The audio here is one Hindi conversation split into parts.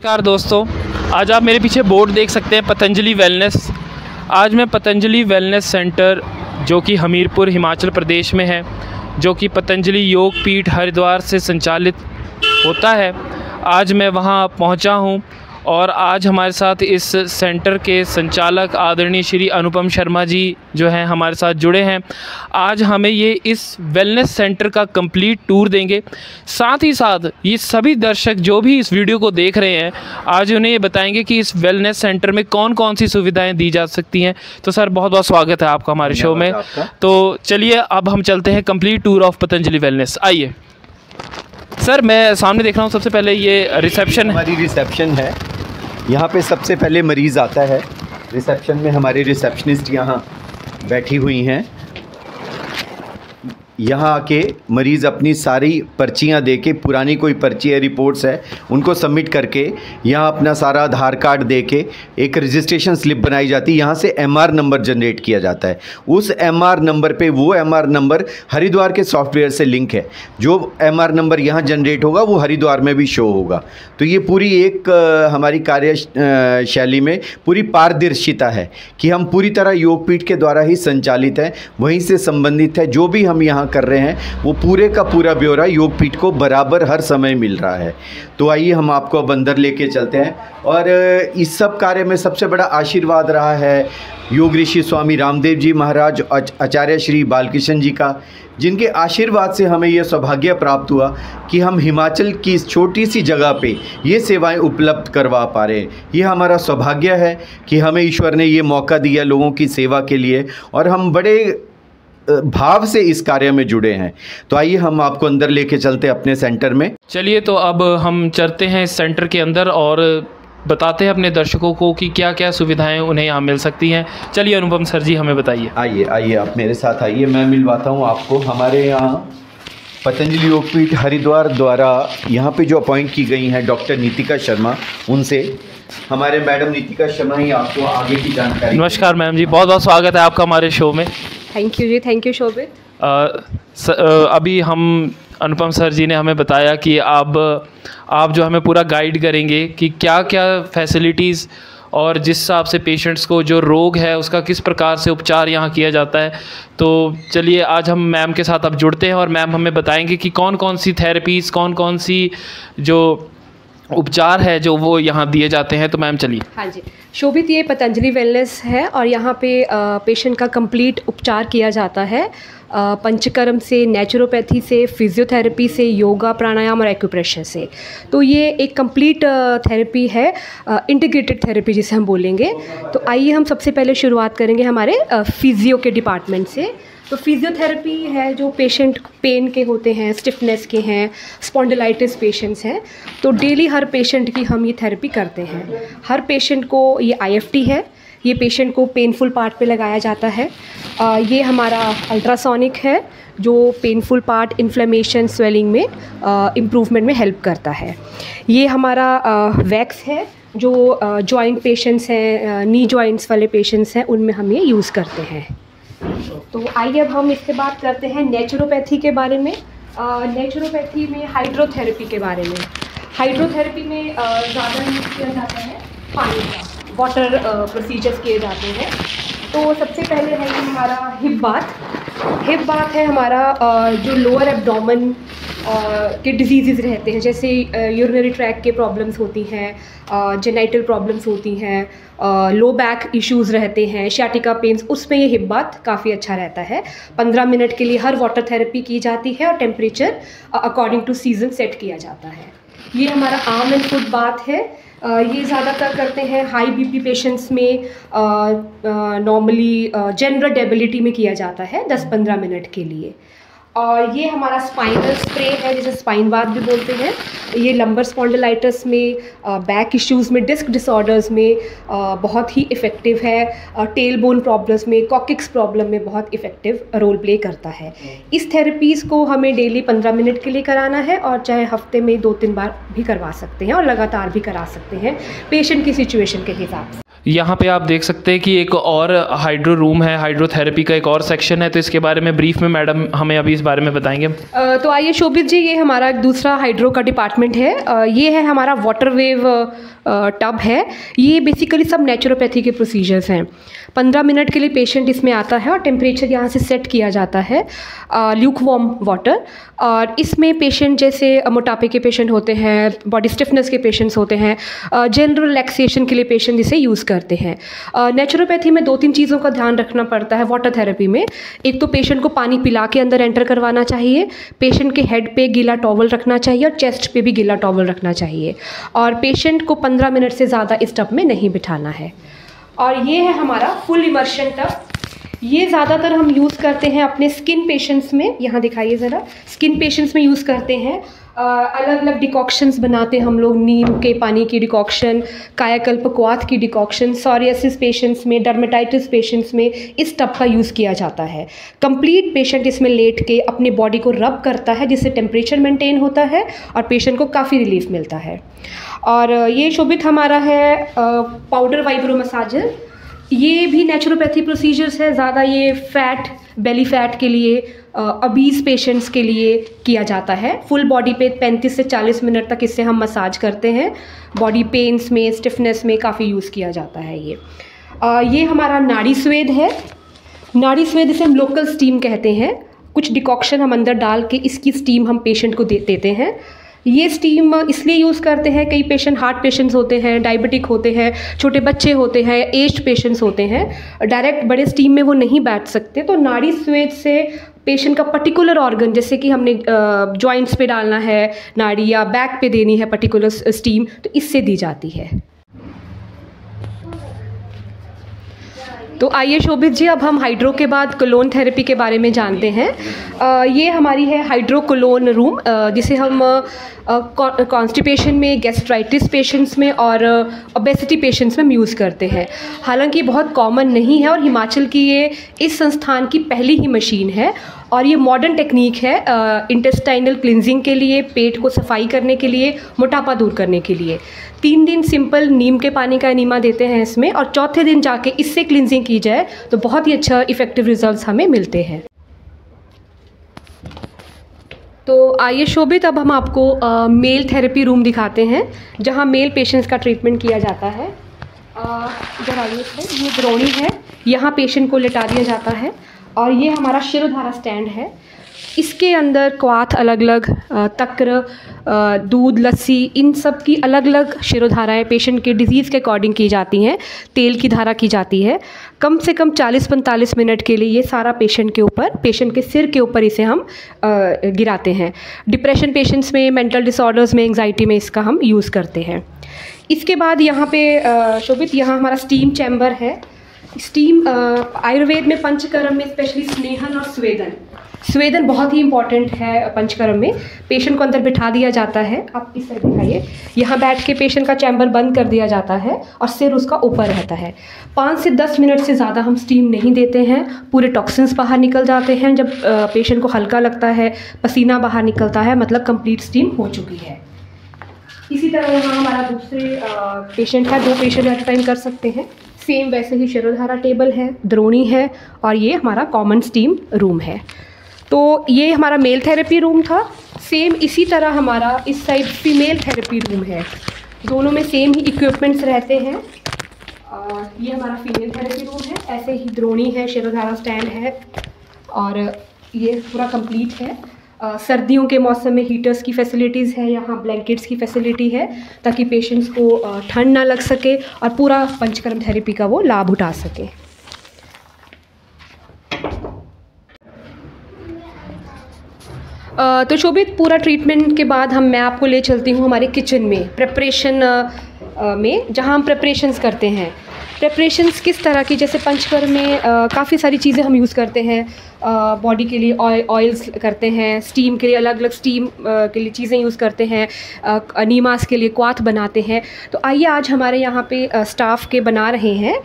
नमस्कार दोस्तों, आज आप मेरे पीछे बोर्ड देख सकते हैं पतंजलि वेलनेस। आज मैं पतंजलि वेलनेस सेंटर जो कि हमीरपुर हिमाचल प्रदेश में है, जो कि पतंजलि योग पीठ हरिद्वार से संचालित होता है, आज मैं वहां पहुंचा हूं और आज हमारे साथ इस सेंटर के संचालक आदरणीय श्री अनुपम शर्मा जी जो हैं हमारे साथ जुड़े हैं। आज हमें ये इस वेलनेस सेंटर का कंप्लीट टूर देंगे। साथ ही साथ ये सभी दर्शक जो भी इस वीडियो को देख रहे हैं, आज उन्हें ये बताएंगे कि इस वेलनेस सेंटर में कौन कौन सी सुविधाएं दी जा सकती हैं। तो सर, बहुत बहुत स्वागत है आपका हमारे शो में। तो चलिए अब हम चलते हैं complete tour of Patanjali wellness. आइए सर, मैं सामने देख रहा हूँ, सबसे पहले ये रिसेप्शन, हमारी रिसेप्शन है। यहाँ पे सबसे पहले मरीज़ आता है। रिसेप्शन में हमारे रिसेप्शनिस्ट यहाँ बैठी हुई हैं। यहाँ आके मरीज़ अपनी सारी पर्चियाँ दे के, पुरानी कोई पर्ची है, रिपोर्ट्स है, उनको सबमिट करके यहाँ अपना सारा आधार कार्ड दे के एक रजिस्ट्रेशन स्लिप बनाई जाती है। यहाँ से एमआर नंबर जनरेट किया जाता है। उस एमआर नंबर पे, वो एमआर नंबर हरिद्वार के सॉफ्टवेयर से लिंक है। जो एमआर नंबर यहाँ जनरेट होगा वो हरिद्वार में भी शो होगा। तो ये पूरी एक हमारी कार्यशैली में पूरी पारदर्शिता है कि हम पूरी तरह योगपीठ के द्वारा ही संचालित हैं, वहीं से संबंधित है। जो भी हम यहाँ कर रहे हैं वो पूरे का पूरा ब्यौरा योगपीठ को बराबर हर समय मिल रहा है। तो आइए हम आपको अब अंदर लेके चलते हैं। और इस सब कार्य में सबसे बड़ा आशीर्वाद रहा है योग ऋषि स्वामी रामदेव जी महाराज, आचार्य श्री बालकृष्ण जी का, जिनके आशीर्वाद से हमें यह सौभाग्य प्राप्त हुआ कि हम हिमाचल की इस छोटी सी जगह पे ये सेवाएं उपलब्ध करवा पा रहे हैं। ये हमारा सौभाग्य है कि हमें ईश्वर ने ये मौका दिया लोगों की सेवा के लिए, और हम बड़े भाव से इस कार्य में जुड़े हैं। तो आइए हम आपको अंदर लेके चलते हैं अपने सेंटर में। चलिए तो अब हम चलते हैं इस सेंटर के अंदर और बताते हैं अपने दर्शकों को कि क्या क्या सुविधाएं उन्हें यहाँ मिल सकती हैं। चलिए अनुपम सर जी, हमें बताइए। आइए आइए आप मेरे साथ आइए, मैं मिलवाता हूँ आपको। हमारे यहाँ पतंजलि योगपीठ हरिद्वार द्वारा यहाँ पे जो अपॉइंट की गई हैं डॉक्टर नीतिका शर्मा, उनसे हमारे मैडम नीतिका शर्मा ही आपको आगे की जानकारी। नमस्कार मैम जी, बहुत बहुत स्वागत है आपका हमारे शो में। Thank you ji, thank you Shobhit. अभी हम अनुपम सर जी ने हमें बताया कि आप जो हमें पूरा गाइड करेंगे कि क्या क्या फैसिलिटीज़ और जिस हिसाब से पेशेंट्स को जो रोग है उसका किस प्रकार से उपचार यहाँ किया जाता है। तो चलिए आज हम मैम के साथ अब जुड़ते हैं और मैम हमें बताएंगे कि कौन कौन सी थेरेपीज़, कौन कौन सी जो उपचार है जो वो यहाँ दिए जाते हैं। तो मैम चलिए। हाँ जी शोभित, ये पतंजलि वेलनेस है और यहाँ पे पेशेंट का कंप्लीट उपचार किया जाता है। पंचकर्म से, नेचुरोपैथी से, फिजियोथेरेपी से, योगा, प्राणायाम और एक्यूप्रेशर से। तो ये एक कंप्लीट थेरेपी है, इंटीग्रेटेड थेरेपी जिसे हम बोलेंगे। तो आइए हम सबसे पहले शुरुआत करेंगे हमारे फिजियो के डिपार्टमेंट से। तो फिजियोथेरेपी है जो पेशेंट पेन के होते हैं, स्टिफनेस के हैं, स्पॉन्डिलाइटिस पेशेंट्स हैं, तो डेली हर पेशेंट की हम ये थेरेपी करते हैं। हर पेशेंट को ये आईएफटी है, ये पेशेंट को पेनफुल पार्ट पे लगाया जाता है। ये हमारा अल्ट्रासोनिक है जो पेनफुल पार्ट इन्फ्लेमेशन, स्वेलिंग में इम्प्रूवमेंट में हेल्प करता है। ये हमारा वैक्स है जो जॉइंट पेशेंट्स हैं, नी जॉइंट्स वाले पेशेंट्स हैं, उनमें हम ये यूज़ करते हैं। तो आइए अब हम इसके बात करते हैं नेचुरोपैथी के बारे में। नेचुरोपैथी में हाइड्रोथेरेपी के बारे में। हाइड्रोथेरेपी में ज़्यादा यूज़ किया जाता है पानी का, वाटर प्रोसीजर्स किए जाते हैं। तो सबसे पहले है कि हमारा हिप बाथ। हिप बाथ है हमारा जो लोअर एब्डोमेन के डिजीज़ रहते हैं, जैसे यूरिनरी ट्रैक के प्रॉब्लम्स होती हैं, जेनाइटल प्रॉब्लम्स होती हैं, लो बैक इश्यूज़ रहते हैं, शियाटिका पेन्स, उसमें ये हिप बाथ काफ़ी अच्छा रहता है। 15 मिनट के लिए हर वाटर थेरेपी की जाती है और temperature according to season set किया जाता है। ये हमारा आर्म एंड फुट बाथ है। ये ज़्यादातर करते हैं हाई बीपी पेशेंट्स में, नॉर्मली जनरल डेबिलिटी में किया जाता है 10-15 मिनट के लिए। और ये हमारा स्पाइनल स्प्रे है जिसे स्पाइन बाथ भी बोलते हैं। ये लंबर स्पॉन्डिलाइटिस में, बैक इश्यूज़ में, डिस्क डिसऑर्डर्स में बहुत ही इफ़ेक्टिव है। टेल बोन प्रॉब्लम्स में, कॉकिक्स प्रॉब्लम में बहुत इफ़ेक्टिव रोल प्ले करता है। इस थेरेपीज़ को हमें डेली 15 मिनट के लिए कराना है और चाहे हफ्ते में 2-3 बार भी करवा सकते हैं और लगातार भी करा सकते हैं पेशेंट की सिचुएशन के हिसाब से। यहाँ पे आप देख सकते हैं कि एक और हाइड्रो रूम है, हाइड्रोथेरेपी का एक और सेक्शन है, तो इसके बारे में ब्रीफ में मैडम हमें अभी इस बारे में बताएंगे। तो आइए शोभित जी, ये हमारा दूसरा हाइड्रो का डिपार्टमेंट है। ये है हमारा वाटर वेव टब है। ये बेसिकली सब नेचुरोपैथी के प्रोसीजर्स हैं। 15 मिनट के लिए पेशेंट इसमें आता है और टेम्परेचर यहाँ से सेट किया जाता है, ल्यूक वार्म वाटर। और इसमें पेशेंट जैसे मोटापे के पेशेंट होते हैं, बॉडी स्टिफनेस के पेशेंट्स होते हैं, जनरल रिलैक्सेशन के लिए पेशेंट इसे यूज़ करते हैं। नेचुरोपैथी में 2-3 चीज़ों का ध्यान रखना पड़ता है वाटर थेरेपी में। एक तो पेशेंट को पानी पिला के अंदर एंटर करवाना चाहिए, पेशेंट के हेड पे गीला टॉवल रखना चाहिए और चेस्ट पे भी गीला टॉवल रखना चाहिए, और पेशेंट को 15 मिनट से ज़्यादा इस टब में नहीं बिठाना है। और ये है हमारा फुल इमर्शन टब। ये ज़्यादातर हम यूज़ करते हैं अपने स्किन पेशेंट्स में। यहाँ दिखाइए ज़रा, स्किन पेशेंट्स में यूज़ करते हैं। अलग अलग डिकॉक्शंस बनाते हैं हम लोग, नीम के पानी की डिकॉक्शन, कायाकल्प क्वाथ की डिकॉक्शन। सोरियासिस पेशेंट्स में, डर्मेटाइटिस पेशेंट्स में इस टब का यूज़ किया जाता है। कंप्लीट पेशेंट इसमें लेट के अपनी बॉडी को रब करता है, जिससे टेम्परेचर मेंटेन होता है और पेशेंट को काफ़ी रिलीफ मिलता है। और ये शोभित हमारा है पाउडर वाइब्रो मसाजर। ये भी नेचुरोपैथी प्रोसीजर्स है। ज़्यादा ये फैट, बेली फैट के लिए, अबीज पेशेंट्स के लिए किया जाता है। फुल बॉडी पे 35 से 40 मिनट तक इससे हम मसाज करते हैं। बॉडी पेन्स में, स्टिफनेस में काफ़ी यूज़ किया जाता है ये हमारा नाड़ी स्वेद है। नाड़ी स्वेद इसे हम लोकल स्टीम कहते हैं। कुछ डिकॉक्शन हम अंदर डाल के इसकी स्टीम हम पेशेंट को देते हैं। ये स्टीम इसलिए यूज़ करते हैं, कई पेशेंट हार्ट पेशेंट्स होते हैं, डायबिटिक होते हैं, छोटे बच्चे होते हैं, एज्ड पेशेंट्स होते हैं, डायरेक्ट बड़े स्टीम में वो नहीं बैठ सकते। तो नाड़ी स्वेद से पेशेंट का पर्टिकुलर ऑर्गन, जैसे कि हमने जॉइंट्स पे डालना है नाड़ी या बैक पे देनी है पर्टिकुलर स्टीम, तो इससे दी जाती है। तो आइए शोभित जी, अब हम हाइड्रो के बाद कोलोन थेरेपी के बारे में जानते हैं। ये हमारी है हाइड्रो कोलोन रूम, जिसे हम कॉन्स्टिपेशन में, गैस्ट्राइटिस पेशेंट्स में और ओबेसिटी पेशेंट्स में यूज़ करते हैं। हालांकि बहुत कॉमन नहीं है और हिमाचल की ये इस संस्थान की पहली ही मशीन है। और ये मॉडर्न टेक्निक है इंटेस्टाइनल क्लिनजिंग के लिए, पेट को सफाई करने के लिए, मोटापा दूर करने के लिए। 3 दिन सिंपल नीम के पानी का एनीमा देते हैं इसमें, और चौथे दिन जाके इससे क्लिनजिंग की जाए तो बहुत ही अच्छा इफ़ेक्टिव रिजल्ट्स हमें मिलते हैं। तो आइए शोभित, अब हम आपको मेल थेरेपी रूम दिखाते हैं, जहां मेल पेशेंट्स का ट्रीटमेंट किया जाता है। इधर आइए, ये द्रोणी है, यहाँ पेशेंट को लेटा दिया जाता है। और ये हमारा शिरोधारा स्टैंड है। इसके अंदर क्वाथ अलग अलग, तक्र, दूध, लस्सी, इन सब की अलग अलग शिरोधाराएं पेशेंट के डिज़ीज़ के अकॉर्डिंग की जाती हैं। तेल की धारा की जाती है। कम से कम 40-45 मिनट के लिए ये सारा पेशेंट के ऊपर, पेशेंट के सिर के ऊपर इसे हम गिराते हैं। डिप्रेशन पेशेंट्स में, मेंटल डिसऑर्डर्स में, एंग्जाइटी में इसका हम यूज़ करते हैं। इसके बाद यहाँ पे शोभित, यहाँ हमारा स्टीम चैम्बर है। स्टीम आयुर्वेद में पंचकर्म में स्पेशली स्नेहन और स्वेदन, स्वेदन बहुत ही इंपॉर्टेंट है पंचकर्म में। पेशेंट को अंदर बिठा दिया जाता है, आप इस साइड दिखाइए, यहाँ बैठ के पेशेंट का चैम्बर बंद कर दिया जाता है और सिर उसका ऊपर रहता है। 5 से 10 मिनट से ज़्यादा हम स्टीम नहीं देते हैं। पूरे टॉक्सिन्स बाहर निकल जाते हैं। जब पेशेंट को हल्का लगता है, पसीना बाहर निकलता है, मतलब कंप्लीट स्टीम हो चुकी है। इसी तरह यहाँ हमारा दूसरे पेशेंट है, 2 पेशेंट एट अ टाइम कर सकते हैं। सेम वैसे ही शिरोधारा टेबल है, द्रोणी है, और ये हमारा कॉमन स्टीम रूम है। तो ये हमारा मेल थेरेपी रूम था। सेम इसी तरह हमारा इस साइड फीमेल थेरेपी रूम है। दोनों में सेम ही इक्विपमेंट्स रहते हैं। ये हमारा फीमेल थेरेपी रूम है। ऐसे ही द्रोणी है, शिरोधारा स्टैंड है, और ये पूरा कंप्लीट है। सर्दियों के मौसम में हीटर्स की फैसिलिटीज़ है, यहाँ ब्लैंकेट्स की फैसिलिटी है, ताकि पेशेंट्स को ठंड ना लग सके और पूरा पंचकर्म थेरेपी का वो लाभ उठा सके। तो शोभित, पूरा ट्रीटमेंट के बाद मैं आपको ले चलती हूँ हमारे किचन में, प्रिपरेशन में, जहाँ हम प्रिपरेशंस करते हैं। प्रिपरेशंस किस तरह की, जैसे पंचकर्म में काफ़ी सारी चीज़ें हम यूज़ करते हैं। बॉडी के लिए ऑयल्स करते हैं, स्टीम के लिए अलग अलग स्टीम के लिए चीज़ें यूज़ करते हैं, नीमास के लिए क्वाथ बनाते हैं। तो आइए आज हमारे यहाँ पे स्टाफ के बना रहे हैं।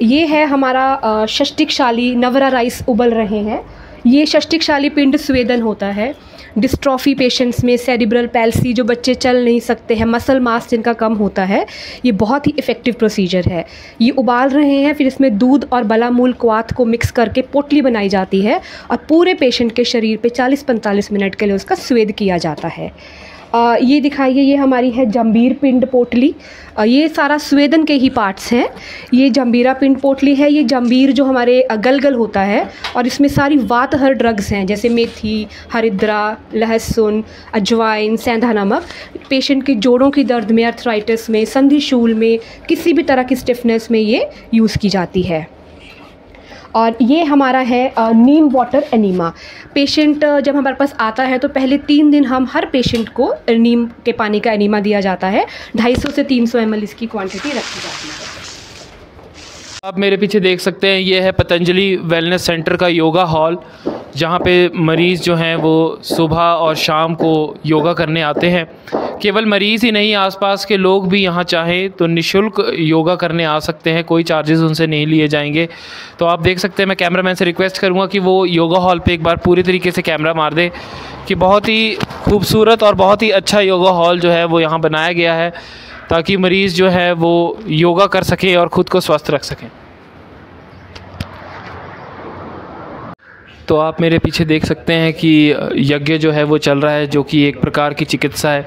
ये है हमारा षष्टिकशाली नवरा राइस उबल रहे हैं। ये षष्टिकशाली पिंड स्वेदन होता है। डिस्ट्रॉफी पेशेंट्स में, सेरिब्रल पैल्सी, जो बच्चे चल नहीं सकते हैं, मसल मास जिनका कम होता है, ये बहुत ही इफ़ेक्टिव प्रोसीजर है। ये उबाल रहे हैं, फिर इसमें दूध और बलामूल क्वाथ को मिक्स करके पोटली बनाई जाती है और पूरे पेशेंट के शरीर पे 40-45 मिनट के लिए उसका स्वेद किया जाता है। ये दिखाइए, ये हमारी है जंबीर पिंड पोटली। ये सारा स्वेदन के ही पार्ट्स हैं। ये जंबीरा पिंड पोटली है। ये जंबीर जो हमारे गलगल होता है और इसमें सारी वातहर ड्रग्स हैं, जैसे मेथी, हरिद्रा, लहसुन, अजवाइन, सेंधा नमक। पेशेंट के जोड़ों की दर्द में, अर्थराइटिस में, संधिशूल में, किसी भी तरह की स्टिफनेस में ये यूज़ की जाती है। और ये हमारा है नीम वाटर एनीमा। पेशेंट जब हमारे पास आता है तो पहले 3 दिन हम हर पेशेंट को नीम के पानी का एनीमा दिया जाता है। 250 से 300 ml इसकी क्वांटिटी रखी जाती है। आप मेरे पीछे देख सकते हैं, ये है पतंजलि वेलनेस सेंटर का योगा हॉल, जहाँ पे मरीज़ जो हैं वो सुबह और शाम को योगा करने आते हैं। केवल मरीज़ ही नहीं, आसपास के लोग भी यहाँ चाहें तो निःशुल्क योगा करने आ सकते हैं, कोई चार्जेस उनसे नहीं लिए जाएंगे। तो आप देख सकते हैं, मैं कैमरामैन से रिक्वेस्ट करूँगा कि वो योगा हॉल पे एक बार पूरी तरीके से कैमरा मार दे कि बहुत ही खूबसूरत और बहुत ही अच्छा योगा हॉल जो है वो यहाँ बनाया गया है, ताकि मरीज़ जो है वो योगा कर सकें और ख़ुद को स्वस्थ रख सकें। तो आप मेरे पीछे देख सकते हैं कि यज्ञ जो है वो चल रहा है, जो कि एक प्रकार की चिकित्सा है,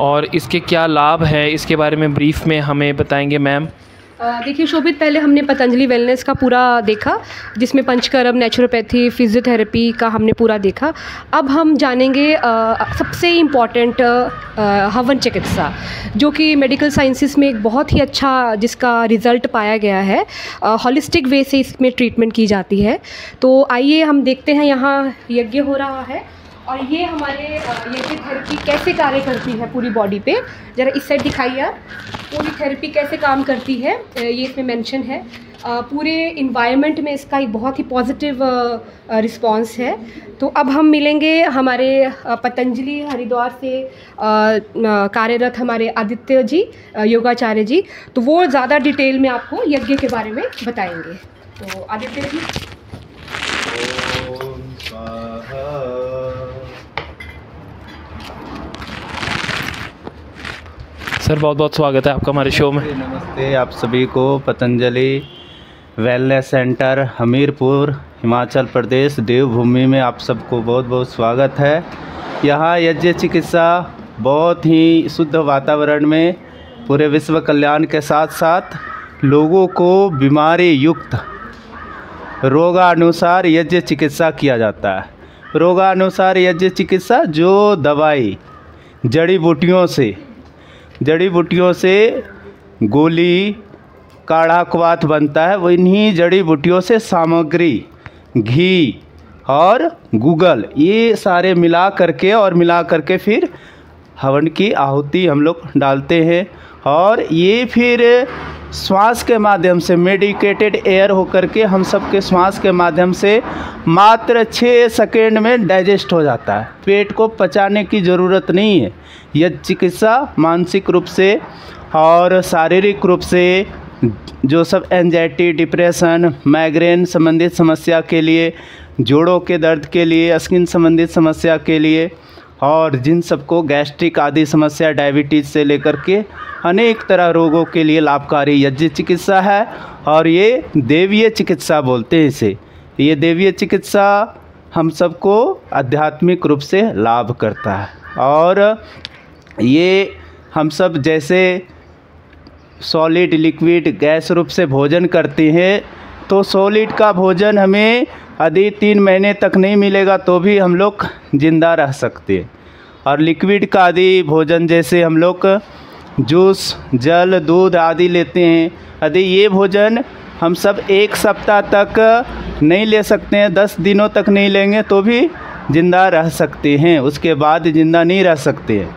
और इसके क्या लाभ है इसके बारे में ब्रीफ में हमें बताएंगे मैम। देखिए शोभित, पहले हमने पतंजलि वेलनेस का पूरा देखा, जिसमें पंचकर्म, नेचुरोपैथी, फिजियोथेरेपी का हमने पूरा देखा। अब हम जानेंगे सबसे इम्पॉर्टेंट हवन चिकित्सा, जो कि मेडिकल साइंसेस में एक बहुत ही अच्छा जिसका रिज़ल्ट पाया गया है। हॉलिस्टिक वे से इसमें ट्रीटमेंट की जाती है। तो आइए हम देखते हैं, यहाँ यज्ञ हो रहा है और ये हमारे यज्ञ थेरेपी कैसे कार्य करती है पूरी बॉडी पे। ज़रा इस साइड दिखाइए आप, पूरी थेरेपी कैसे काम करती है, ये इसमें मेंशन है। पूरे इन्वायरमेंट में इसका एक बहुत ही पॉजिटिव रिस्पांस है। तो अब हम मिलेंगे हमारे पतंजलि हरिद्वार से कार्यरत हमारे आदित्य जी, योगाचार्य जी। तो वो ज़्यादा डिटेल में आपको यज्ञ के बारे में बताएंगे। तो आदित्य जी। सर बहुत बहुत स्वागत है आपका हमारे शो में। नमस्ते आप सभी को। पतंजलि वेलनेस सेंटर हमीरपुर हिमाचल प्रदेश देवभूमि में आप सबको बहुत बहुत स्वागत है। यहाँ यज्ञ चिकित्सा बहुत ही शुद्ध वातावरण में पूरे विश्व कल्याण के साथ साथ लोगों को बीमारी युक्त रोगानुसार यज्ञ चिकित्सा किया जाता है। रोगानुसार यज्ञ चिकित्सा, जो दवाई जड़ी बूटियों से गोली, काढ़ा क्वाथ बनता है, वो इन्हीं जड़ी बूटियों से सामग्री, घी और गूगल, ये सारे मिला करके फिर हवन की आहुति हम लोग डालते हैं। और ये फिर श्वास के माध्यम से मेडिकेटेड एयर होकर के हम सब के श्वास के माध्यम से मात्र 6 सेकेंड में डाइजेस्ट हो जाता है। पेट को पचाने की ज़रूरत नहीं है। यह चिकित्सा मानसिक रूप से और शारीरिक रूप से जो सब एंजाइटी, डिप्रेशन, माइग्रेन संबंधित समस्या के लिए, जोड़ों के दर्द के लिए, स्किन संबंधित समस्या के लिए, और जिन सबको गैस्ट्रिक आदि समस्या, डायबिटीज़ से लेकर के अनेक तरह रोगों के लिए लाभकारी यज्ञ चिकित्सा है। और ये देवीय चिकित्सा बोलते हैं इसे। ये देवीय चिकित्सा हम सबको आध्यात्मिक रूप से लाभ करता है। और ये हम सब जैसे सॉलिड, लिक्विड, गैस रूप से भोजन करते हैं, तो सॉलिड का भोजन हमें यदि 3 महीने तक नहीं मिलेगा तो भी हम लोग ज़िंदा रह सकते हैं। और लिक्विड का आदि भोजन जैसे हम लोग जूस, जल, दूध आदि लेते हैं, यदि ये भोजन हम सब 1 सप्ताह तक नहीं ले सकते हैं, 10 दिनों तक नहीं लेंगे तो भी ज़िंदा रह सकते हैं, उसके बाद ज़िंदा नहीं रह सकते हैं।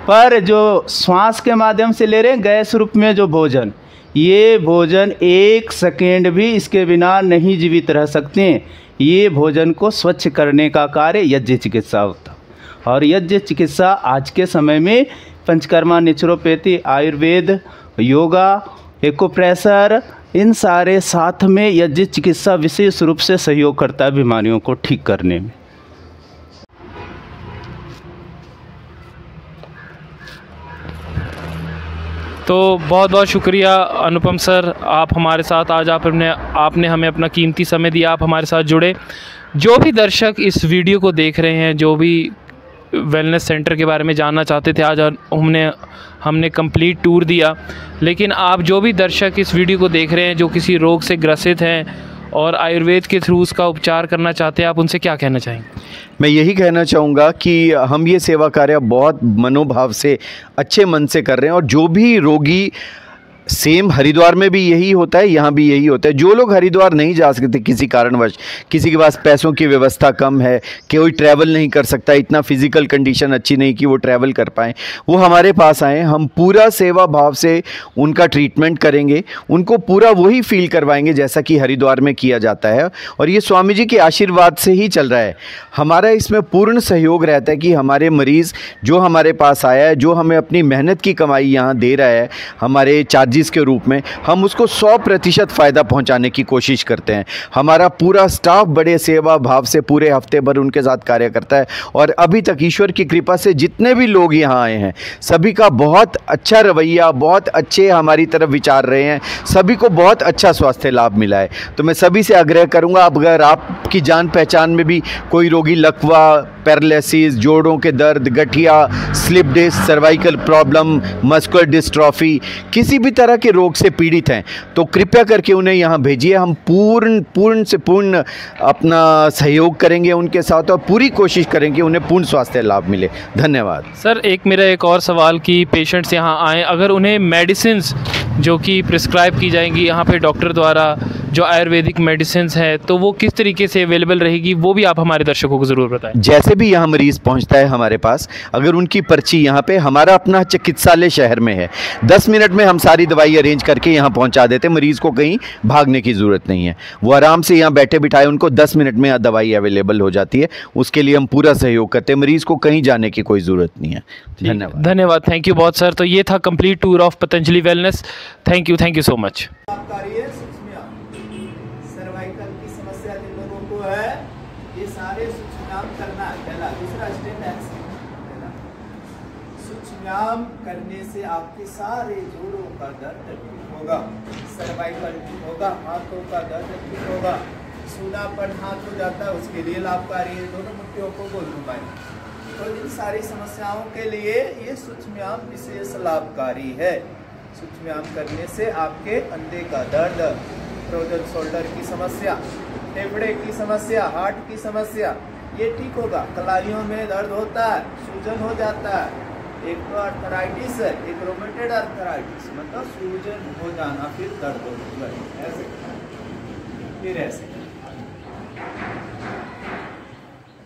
पर जो श्वास के माध्यम से ले रहे हैं गैस रूप में जो भोजन, ये भोजन 1 सेकेंड भी इसके बिना नहीं जीवित रह सकते हैं। ये भोजन को स्वच्छ करने का कार्य यज्ञ चिकित्सा होता है। और यज्ञ चिकित्सा आज के समय में पंचकर्मा, नेचुरोपैथी, आयुर्वेद, योगा, एक्यूप्रेशर, इन सारे साथ में यज्ञ चिकित्सा विशेष रूप से सहयोग करता है बीमारियों को ठीक करने में। तो बहुत बहुत शुक्रिया अनुपम सर, आप हमारे साथ आज आपने हमें अपना कीमती समय दिया, आप हमारे साथ जुड़े। जो भी दर्शक इस वीडियो को देख रहे हैं, जो भी वेलनेस सेंटर के बारे में जानना चाहते थे, आज हमने कंप्लीट टूर दिया। लेकिन आप जो भी दर्शक इस वीडियो को देख रहे हैं, जो किसी रोग से ग्रसित हैं और आयुर्वेद के थ्रू उसका उपचार करना चाहते हैं, आप उनसे क्या कहना चाहेंगे? मैं यही कहना चाहूँगा कि हम ये सेवा कार्य बहुत मनोभाव से, अच्छे मन से कर रहे हैं। और जो भी रोगी, सेम हरिद्वार में भी यही होता है, यहाँ भी यही होता है। जो लोग हरिद्वार नहीं जा सकते किसी कारणवश, किसी के पास पैसों की व्यवस्था कम है, कोई ट्रैवल नहीं कर सकता, इतना फिजिकल कंडीशन अच्छी नहीं कि वो ट्रैवल कर पाएँ, वो हमारे पास आएँ। हम पूरा सेवा भाव से उनका ट्रीटमेंट करेंगे, उनको पूरा वही फील करवाएंगे जैसा कि हरिद्वार में किया जाता है। और ये स्वामी जी के आशीर्वाद से ही चल रहा है। हमारा इसमें पूर्ण सहयोग रहता है कि हमारे मरीज़ जो हमारे पास आया है, जो हमें अपनी मेहनत की कमाई यहाँ दे रहा है हमारे चार्जेस के रूप में, हम उसको 100% फ़ायदा पहुंचाने की कोशिश करते हैं। हमारा पूरा स्टाफ बड़े सेवा भाव से पूरे हफ्ते भर उनके साथ कार्य करता है। और अभी तक ईश्वर की कृपा से जितने भी लोग यहाँ आए हैं, सभी का बहुत अच्छा रवैया, बहुत अच्छे हमारी तरफ विचार रहे हैं, सभी को बहुत अच्छा स्वास्थ्य लाभ मिला है। तो मैं सभी से आग्रह करूँगा, अगर आपकी जान पहचान में भी कोई रोगी लकवा, पैरालिसिस, जोड़ों के दर्द, गठिया, slip disc, cervical problem, muscular dystrophy, किसी भी तरह के रोग से पीड़ित हैं, तो कृपया करके उन्हें यहाँ भेजिए। हम पूर्ण अपना सहयोग करेंगे उनके साथ और पूरी कोशिश करेंगे उन्हें पूर्ण स्वास्थ्य लाभ मिले। धन्यवाद सर। मेरा एक और सवाल कि पेशेंट्स यहाँ आएँ, अगर उन्हें मेडिसिन्स जो कि प्रिस्क्राइब की जाएंगी यहाँ पे डॉक्टर द्वारा, जो आयुर्वेदिक मेडिसिन्स है, तो वो किस तरीके से अवेलेबल रहेगी, वो भी आप हमारे दर्शकों को ज़रूर बताएं। जैसे भी यहाँ मरीज़ पहुँचता है हमारे पास, अगर उनकी पर्ची यहाँ पे, हमारा अपना चिकित्सालय शहर में है, 10 मिनट में हम सारी दवाई अरेंज करके यहाँ पहुँचा देते हैं। मरीज़ को कहीं भागने की ज़रूरत नहीं है, वो आराम से यहाँ बैठे बिठाए, उनको 10 मिनट में यहाँ दवाई अवेलेबल हो जाती है। उसके लिए हम पूरा सहयोग करते हैं, मरीज़ को कहीं जाने की कोई ज़रूरत नहीं है। धन्यवाद, थैंक यू बहुत सर। तो ये था complete tour of Patanjali wellness. Thank you so much. Cervical की समस्या जिन लोगों को है, ये सारे सूक्ष्म करना है। पहला, दूसरा स्टेप है सूक्ष्म करने से आपके सारे जोड़ों का दर्द ठीक होगा, सर्वाइकल ठीक होगा, हाथों का दर्द ठीक होगा, सूनापन हाथ हो जाता है उसके लिए लाभकारी है। दोनों मुट्ठियों को गोल घुमाएं। तो इन सारी समस्याओं के लिए ये सूक्ष्म विशेष लाभकारी है। सूक्ष्म करने से आपके अंधे का दर्द, फ्रोजन शोल्डर की समस्या, फेफड़े की समस्या, हार्ट की समस्या, ये ठीक होगा। कलाइयों में दर्द होता है, सूजन हो जाता है, एक तो आर्थराइटिस है, एक रोमेटेड आर्थराइटिस, मतलब सूजन हो जाना, फिर दर्द होगा, ऐसे फिर ऐसे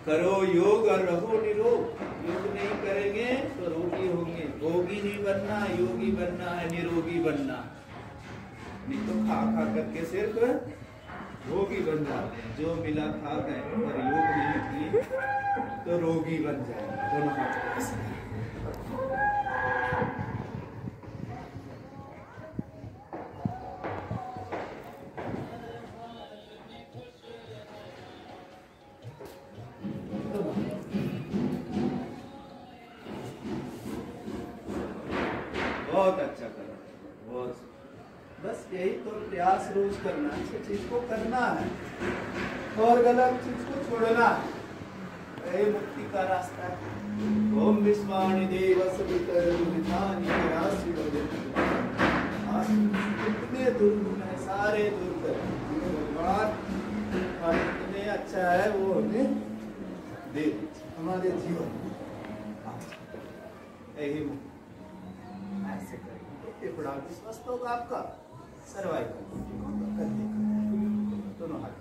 करो योग और रहो निरोग। योग नहीं करेंगे तो रोगी होंगे। भोगी नहीं बनना, योगी बनना है, निरोगी बनना। नहीं तो खा करके सिर्फ रोगी बन जाते हैं। जो मिला खा गए, पर योग नहीं किए तो रोगी बन जाएंगे। दोनों हाथ ऐसे बहुत अच्छा कर रहा है, बहुत। बस यही तो प्रयास रोज करना है, इस चीज को करना है और गलत चीज को छोड़ना है, यही मुक्ति का रास्ता है। ओम विस्मानि देव कितने दुर्गुण है, सारे दूर कर भगवान, इतने अच्छा है वो हमें दे हमारे जीवन यही ऐसे करेंगे तो बड़ा विश्वास होगा आपका। सर्वाइकल दोनों हाथ